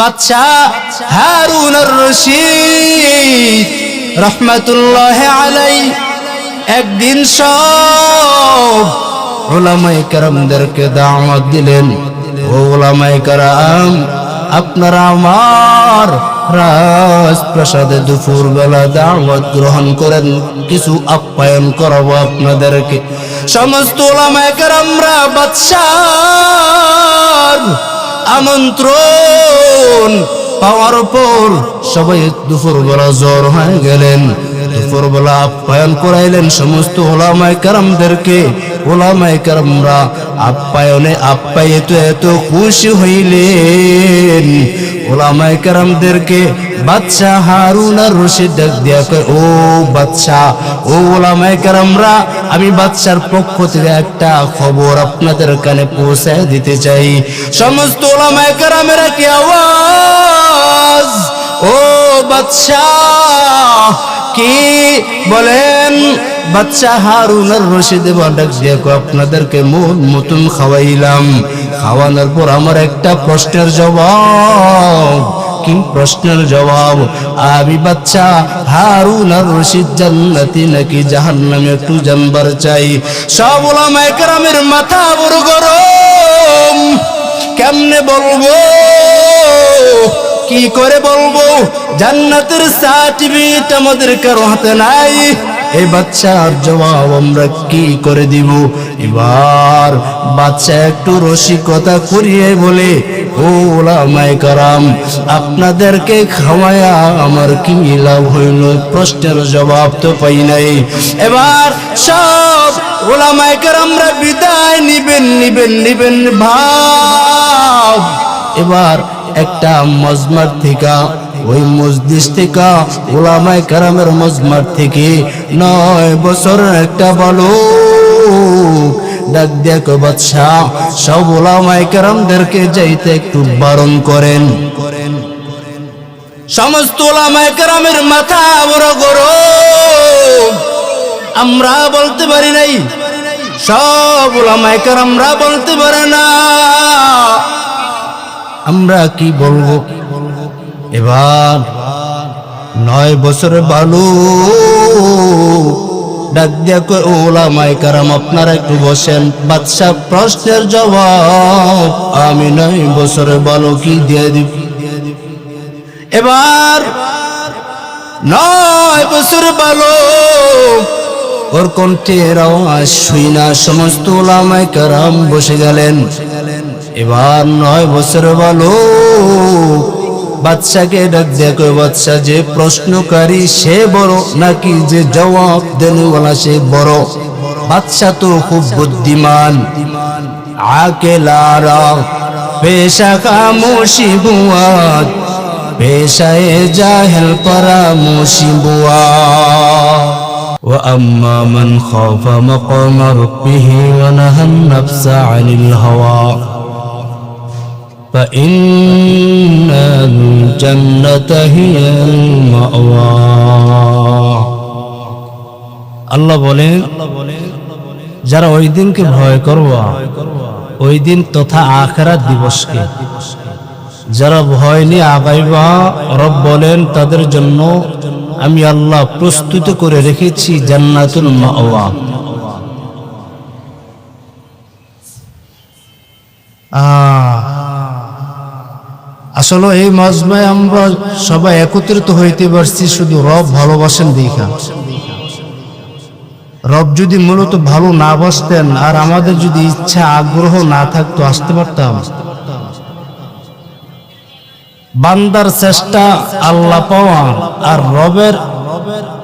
বাদশাহ হারুন আর-রশিদ রহমাতুল্লাহি আলাইহি একদিন সব উলামায়ে কেরামদেরকে দাওয়াত দিলেন। ও উলামায়ে কেরাম, আপনারা আমার রাজপ্রাসাদে দুপুর বেলা দাওয়াত গ্রহণ করেন, কিছু আপ্যায়ন করাবো আপনাদেরকে। সমস্ত উলামায়ে কেরামরা বাদশাহ আমন্ত্রণ পাওয়ার পর সবাই দুপুরবেলা জড় হয়ে গেলেন। দুপুরবেলা আপ্যায়ন করাইলেন সমস্ত উলামায়ে কেরামদেরকে। উলামায়ে কেরামরা আপ্যায়িত এত খুশি হইলেন। উলামায়ে কেরামদেরকে বাদশাহ হারুন আর-রশিদ ডাক দিয়া কয়, ও বাদশাহ, ও উলামায়ে কেরামরা, আমি বাদশার পক্ষ থেকে একটা খবর আপনাদের কানে পৌঁছায় দিতে চাই। সমস্ত উলামায়ে কেরামেরা কি আওয়াজ, ও বাদশাহ কি বলেন? বাদশাহ হারুন আর-রশিদ ডাক দিয়া কয়, আপনাদেরকে মতন খাওয়াইলাম, খাওয়ানোর পর আমার একটা প্রশ্নের জবাব। কি প্রশ্নের জবাব? আমি বাদশাহ হারুন আর-রশিদ জান্নাতি নাকি জাহান্নামে একটু জানবার চাই। সব উলামায়ে কেরামের মাথা বড় গরম। কেমনে বলবো, কি করে বলবো? জান্নাতের সার্টিফিকেট আমাদের কারো হাতে নাই। এই বাদশার জবাব আমরা কি করে দিব? এবার বাদশা একটু রসিকতা করিয়ে বলে, ও উলামায়ে কেরাম, আপনাদেরকে খাওয়ায়া আমার কি লাভ হইল? প্রশ্নের জবাব তো পাই নাই। এবার সব উলামায়ে কেরামরা বিদায় নিবেন ভাব। এবার একটা মজমার থেকে, ওই মজলিস থেকে, উলামায়ে কেরামের মজমার থেকে 9 বছরের একটা বালক ডাক দিয়া কয়, বাদশাহ, সব উলামায়ে কেরামদেরকে যাইতে একটু বারণ করেন। সমস্ত উলামায়ে কেরামের মাথা বড় গরম। আমরা বলতে পারি নাই, সব উলামায়ে কেরামরা বলতে পারে না, আমরা কি বলবো? এবার 9 বছরের বালক ডাক দিয়া কয়, ও উলামায়ে কেরাম, আপনারা একটু বসেন, বাদশা প্রশ্নের জবাব আমি 9 বছরের বালকই দিয়ে দিব। এবার 9 বছরের বালক, ওর কণ্ঠের আওয়াজ শুইনা সমস্ত উলামায়ে কেরাম বসে গেলেন। এবার 9 বছরের বালক বাদশাকে ডাক দিয়া কয়, বাদশা, যে প্রশ্নকারী সে বড় নাকি যে জবাব দেনেওয়ালা সে বড়? বাদশা তো খুব বুদ্ধিমান, আকেলারা পেশা খামোশি বুয়াদ, পেশায় জাহেল পরামোশি বুয়াদ। وأما من خاف مقام ربه ونهى النفس عن الهوى فإن الجنة هي المأوى। আল্লাহ বলেন, যারা ওই দিনকে ভয় করবা, ওই দিন তথা আখিরাত দিবসকে যারা ভয় নিয়ে আগাইবা, রব বলেন তাদের জন্য আমি আল্লাহ প্রস্তুত করে রেখেছি জান্নাতুল মাওয়া। আসলে এই মজমায় আমরা সবাই একত্রিত হইতে পারছি শুধু রব ভালোবাসেন দেখা। রব যদি মূলত ভালো না বাসতেন আর আমাদের যদি ইচ্ছা আগ্রহ না থাকতো, আসতে পারতাম? বান্দার চেষ্টা আল্লাহ পাওয়া আর রবের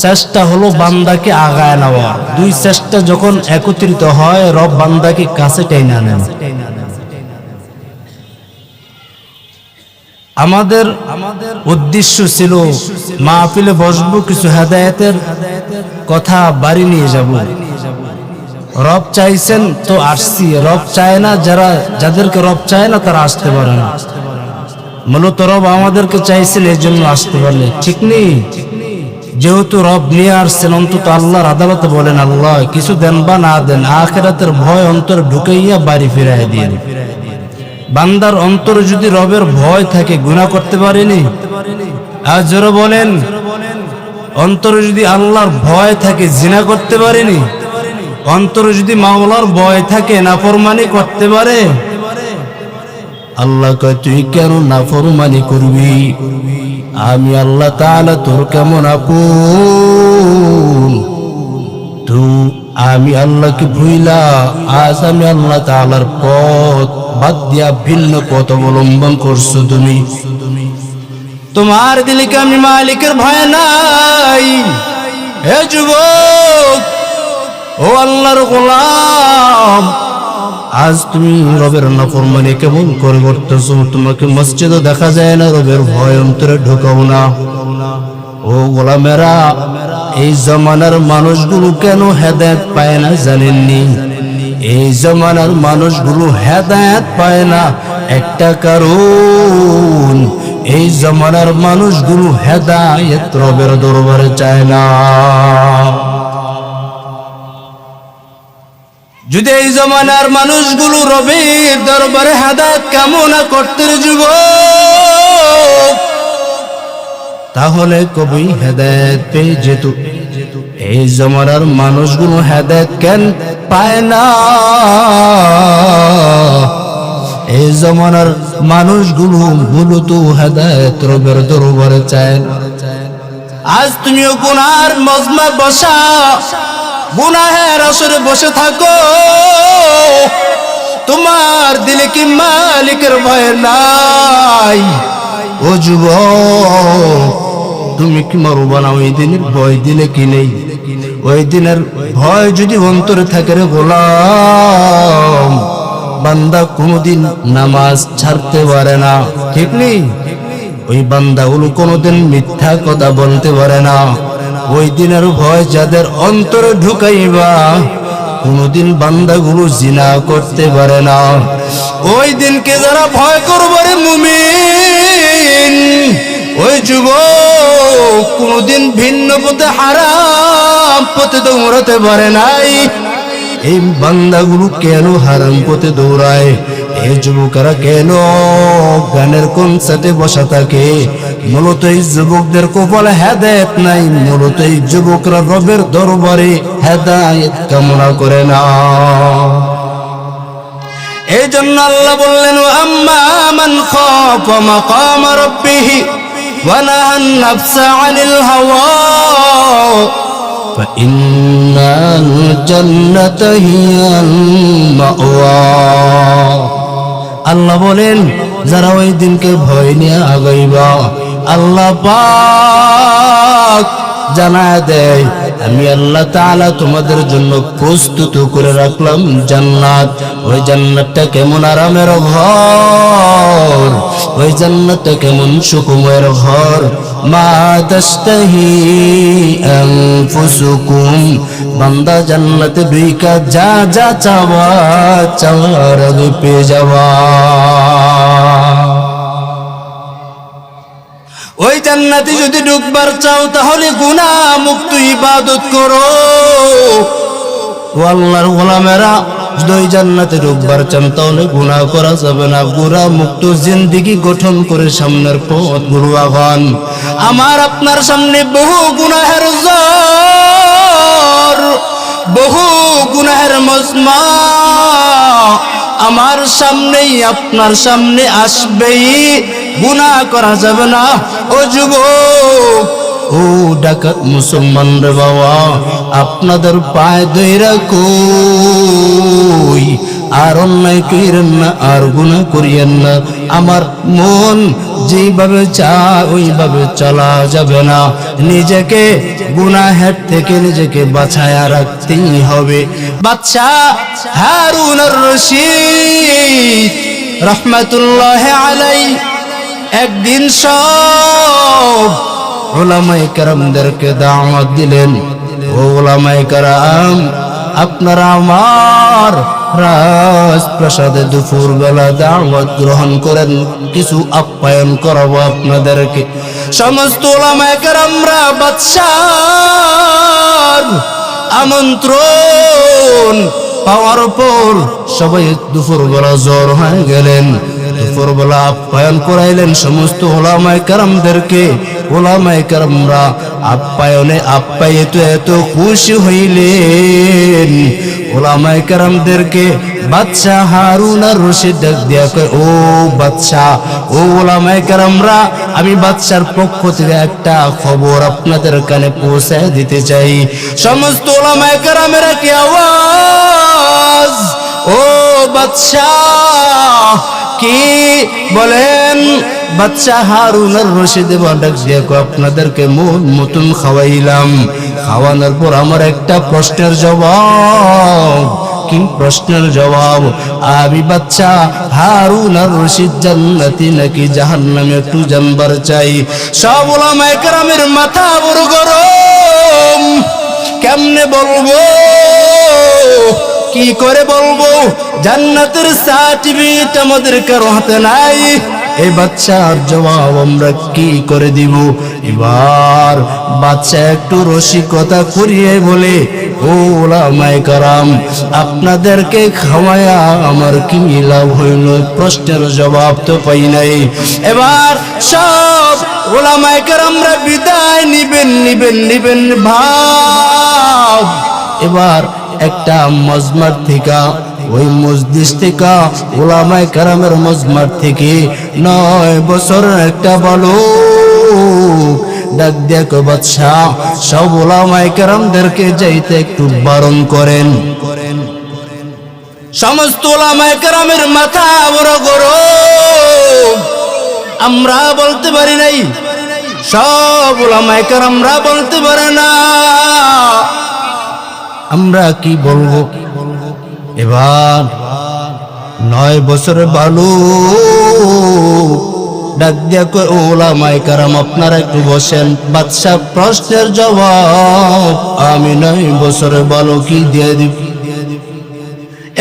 চেষ্টা হলো বান্দাকে আগায় নেওয়া। দুই চেষ্টা যখন একত্রিত হয়, রব বান্দাকে কাছে টেনে নেন। আমাদের উদ্দেশ্য ছিল মাহফিলে বসবো, কিছু হেদায়েতের কথা বাড়ি নিয়ে যাব। রব চাইছেন তো আসছি, রব চায় না, যাদেরকে রব চায় না তারা আসতে পারে না। মূলত রব আমাদেরকে চাইছিল, এই জন্য আসতে পারলে ঠিক নেই। যেহেতু রব নিয়ে আসছেন, অন্তত আল্লাহর আদালতে বলেন, আল্লাহ কিছু দেন বা না দেন, আখিরাতের ভয় অন্তরে ঢুকাইয়া বাড়ি ফিরাই দিন। বান্দার অন্তরে যদি রবের ভয় থাকে গুনাহ করতে পারেনি? আর জোরে বলেন, অন্তরে যদি আল্লাহর ভয় থাকে জিনা করতে পারেনি? অন্তরে যদি মাওলার ভয় থাকে নাফরমানি করতে পারে? আল্লাহ কয় তুই কেন নাফরমানি করবি? আমি আল্লাহ তাআলা তোর কেমন আপন। আমি আল্লাহকে ভুইলা আজ আমি আল্লাহ তাআলার পথ বাদ দিয়া ভিন্ন পথ অবলম্বন করছো তুমি। তোমার দিলে কি আমি মালিকের ভয় নাই? হে যুবক, ও আল্লাহর গোলাম, আজ তুমি রবের নাফরমানি কেমন করে করতেছো? তোমাকে মসজিদে দেখা যায় না, রবের ভয় অন্তরে ঢোকাও না। ও গোলামেরা, এই জমানার মানুষগুলো কেন হেদায়েত পায় না জানেননি? এই জমানার মানুষগুলো হেদায়েত পায় না একটা কারণ, এই জমানার মানুষগুলো হেদায়েত রবের দরবারে চায় না। যদি এই জমানার মানুষগুলো রবের দরবারে হেদায়েত কামনা করতে যুবক, তাহলে কবি হেদায়েত পেয়ে যেত। এই জমানার মানুষগুলো হেদায়েত কেন পায় না? এই জমানার মানুষগুলো মূলত হেদায়েত রবের দরবারে চায় না। আজ তুমিও গুনার মজমা বসা, গুনাহের আসরে বসে থাকো, তোমার দিলে কি মালিকের ভয় নাই? ও যুবক, তুমি কি মরবা না? ওই দিনের ভয় দিলে কি নেই? ওই দিনের ভয় যদি অন্তরে থাকে রে গোলাম, বান্দা কোনোদিন নামাজ ছাড়তে পারে না, ঠিক নেই? ওই বান্দাগুলো কোনোদিন মিথ্যা কথা বলতে পারে না। ওই দিনের ভয় যাদের অন্তরে ঢুকাইবা, কোনোদিন বান্দাগুলো জিনা করতে পারে না। ওই দিনকে যারা ভয় করবে রে মুমিন, ওই যুবক কোনোদিন ভিন্ন পথে হারাম পথে দৌড়াতে পারে নাই। এই বান্দাগুলো কেন হারাম পথে দৌড়ায়? এই যুবকেরা কেন গানের কনসার্টে বসা থাকে? মূলত এই যুবকদের কপালে হেদায়েত নাই, মূলত এই যুবকরা রবের দরবারে হেদায়েত কামনা করে না। এই জন্য আল্লাহ বললেন, আম্মা মান খাফা মাকাম রাব্বিহি ওয়া নাহান নাফসা আনিল হাওয়া ফাইন্নাল জান্নাতা হিয়াল মাওয়া। আল্লাহ বলেন, যারা ওই দিনকে ভয় নিয়ে আগাইবা, আল্লাহ পাক জানায় দেয়, আমি আল্লাহ তাআলা তোমাদের জন্য প্রস্তুত করে রাখলাম জান্নাত। ওই জান্নাতটা কেমন আরামের ঘর, ওই জান্নাতটা কেমন সুখময়ের ঘর। মা তাশতাহি আনফুসুকুম, বান্দা জান্নাতে ঢুইকা যা যা চাওয়া চাওয়ার আগে পেয়ে যাওয়া। ওই জান্নাতে যদি ঢুকবার চাও তাহলে গুনাহ মুক্ত ইবাদত করো। ও আল্লাহর গোলামেরা, যদি ওই জান্নাতে ঢুকবার চান তাহলে গুনাহ করা যাবে না। গুনাহ মুক্ত জিন্দেগি গঠন করে সামনের পথগুলো আগান। আমার আপনার সামনে বহু গুনাহের ঝড়, বহু গুনাহের মজমা আমার সামনেই আপনার সামনে আসবেই, গুনাহ করা যাবে না। ও যুবক, ও ডাকাত মুসলমান রে বাবা, আপনাদের পায়ে ধইরা কই, আর অন্যায় কইরেন না, আর গুনাহ করিয়েন না। আমার মন যেভাবে চায় ওইভাবে চলা যাবে না। নিজেকে গুনাহের থেকে নিজেকে বাঁচায়া রাখতেই হবে। বাদশা হারুন আর রশিদ রহমাতুল্লাহি আলাইহি একদিন সব উলামায়ে কেরামদেরকে দাওয়াত দিলেন। ও উলামায়ে কেরাম, আপনারা আমার রাজপ্রাসাদে দুপুর বেলা দাওয়াত গ্রহণ করেন, কিছু আপ্যায়ন করাবো আপনাদেরকে। সমস্ত উলামায়ে কেরামরা বাদশার আমন্ত্রণ পাওয়ার পর সবাই দুপুর বেলা জড়ো হয়ে গেলেন। দুপুরবেলা আপ্যায়ন করাইলেন সমস্ত ওলামায়ে কেরামদেরকে। ওলামায়ে কেরামরা আপ্যায়িত এত খুশি হইলেন। ওলামায়ে কেরামদেরকে বাদশাহ হারুন আর রশিদ ডাক দিয়া কয়, ও বাদশাহ, ও ওলামায়ে কেরামরা, আমি বাদশার পক্ষ থেকে একটা খবর আপনাদের কানে পৌঁছায় দিতে চাই। সমস্ত ওলামায়ে কেরামেরা কি আওয়াজ, ও বাদশাহ কি বলেন? বাদশাহ হারুন আর রশিদ ডাক দিয়া কয়, আপনাদেরকে মতন খাওয়াইলাম, খাওয়ানোর পর আমার একটা প্রশ্নের জবাব। কি প্রশ্নের জবাব? আমি বাদশাহ হারুন আর রশিদ জান্নাতি নাকি জাহান্নামে একটু জানবার চাই। সব ওলামায়ে কেরামের মাথা বড় গরম। কেমনে বলবো, কি করে বলবো? জান্নাতের সার্টিফিকেট আমাদের কারো হাতে নাই। এই বাদশার জবাব আমরা কি করে দিব? এবার বাদশা একটু রসিকতা করিয়ে বলে, ও ওলামায়ে কেরাম, আপনাদেরকে খাওয়ায়া আমার কি লাভ হইল? প্রশ্নের জবাব তো পাই নাই। এবার সব ওলামায়ে কেরামরা বিদায় নিবেন ভাব। এবার একটা মজমার থেকে, ওই মসজিদ থেকে, ওলামায়ে কেরামের মজমার থেকে 9 বছরের একটা বালক ডাক দিয়া কয়, বাদশাহ, সব ওলামায়ে কেরামদেরকে যাইতে একটু বারণ করেন। সমস্ত ওলামায়ে কেরামের মাথা বড় গরম। আমরা বলতে পারি নাই, সব ওলামায়ে কেরামরা বলতে পারে না, আমরা কি বলবো? এবার 9 বছরের বালক ডাক দিয়া কয়, ওলামায়ে কেরাম, আপনারা একটু বসেন, বাদশা প্রশ্নের জবাব আমি 9 বছরের বালকই দিয়ে দিব।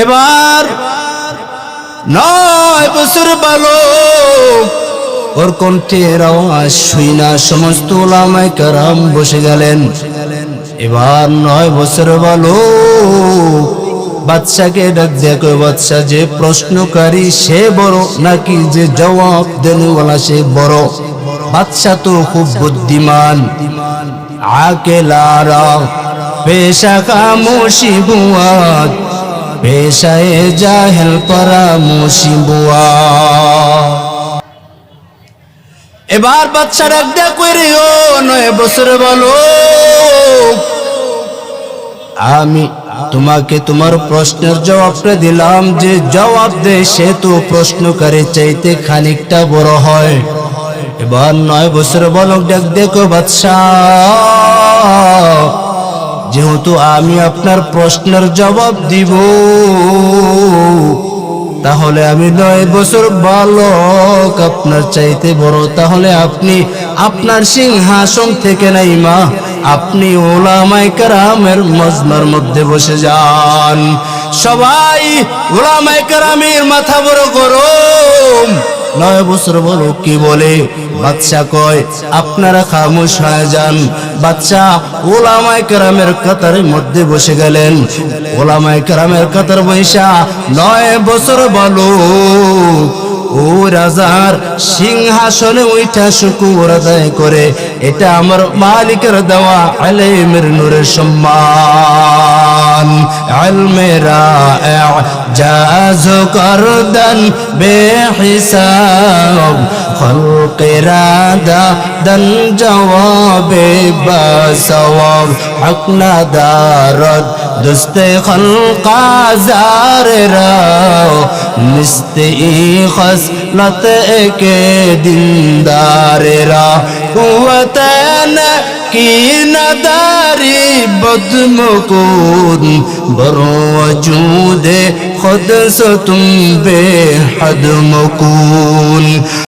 এবার 9 বছরের বালক, ওর কণ্ঠের আওয়াজ শুইনা সমস্ত ওলামায়ে কেরাম বসে গেলেন। এবার 9 বছরের বালক বাদশাকে ডাক দিয়া কয়, বাদশা, যে প্রশ্নকারী সে বড় নাকি যে জবাব দেনেওয়ালা সে বড়? বাদশা তো খুব বুদ্ধিমান। আকেলারা পেশা খামোশি বুয়াদ, পেশায় জাহেল পরামোশি বুয়া। এবার বাদশা ডাক দিয়া কয়, ও 9 বছরের বালক, আমি তোমাকে তোমার প্রশ্নের জবাবটা দিলাম, যে জবাব দেয় সে তো প্রশ্নকারী চাইতে খানিকটা বড় হয়। এবার 9 বছরের বালক ডাক দেখো, বাদশাহ, যেহেতু আমি আপনার প্রশ্নের জবাব দিব, তাহলে আমি 9 বছর বালক আপনার চাইতে বড়, তাহলে আপনি আপনার সিংহাসন থেকে নাইমা আপনি ওলামায়ে কেরামের মজমার মধ্যে বসে যান। সবাই ওলামায়ে কেরামের মাথা বড় গরম। 9 বছর বলো কি বলে? বাদশা কয়, আপনারা খামোশ হয়ে যান। বাদশা ওলামায়ে কেরামের কাতারের মধ্যে বসে গেলেন। ওলামায়ে কেরামের কাতার বৈশা 9 বছর বালক ও রাজার সিংহাসনে উঠা শুকর আদায় করে, এটা আমার মালিকের দেওয়া ইলমের নূরের সম্মান। ইলমেরা ইজাজ করদান বেহিসাব, খলকেরা দান জওয়াবে বাসওয়াব, হক না দারদ দুস্তে খলকা জারেরা, নিস্তে خصلت کے دیندارا، قوتن کی نداری بدمکون، برو وجود خود سے تم بے حد مکون۔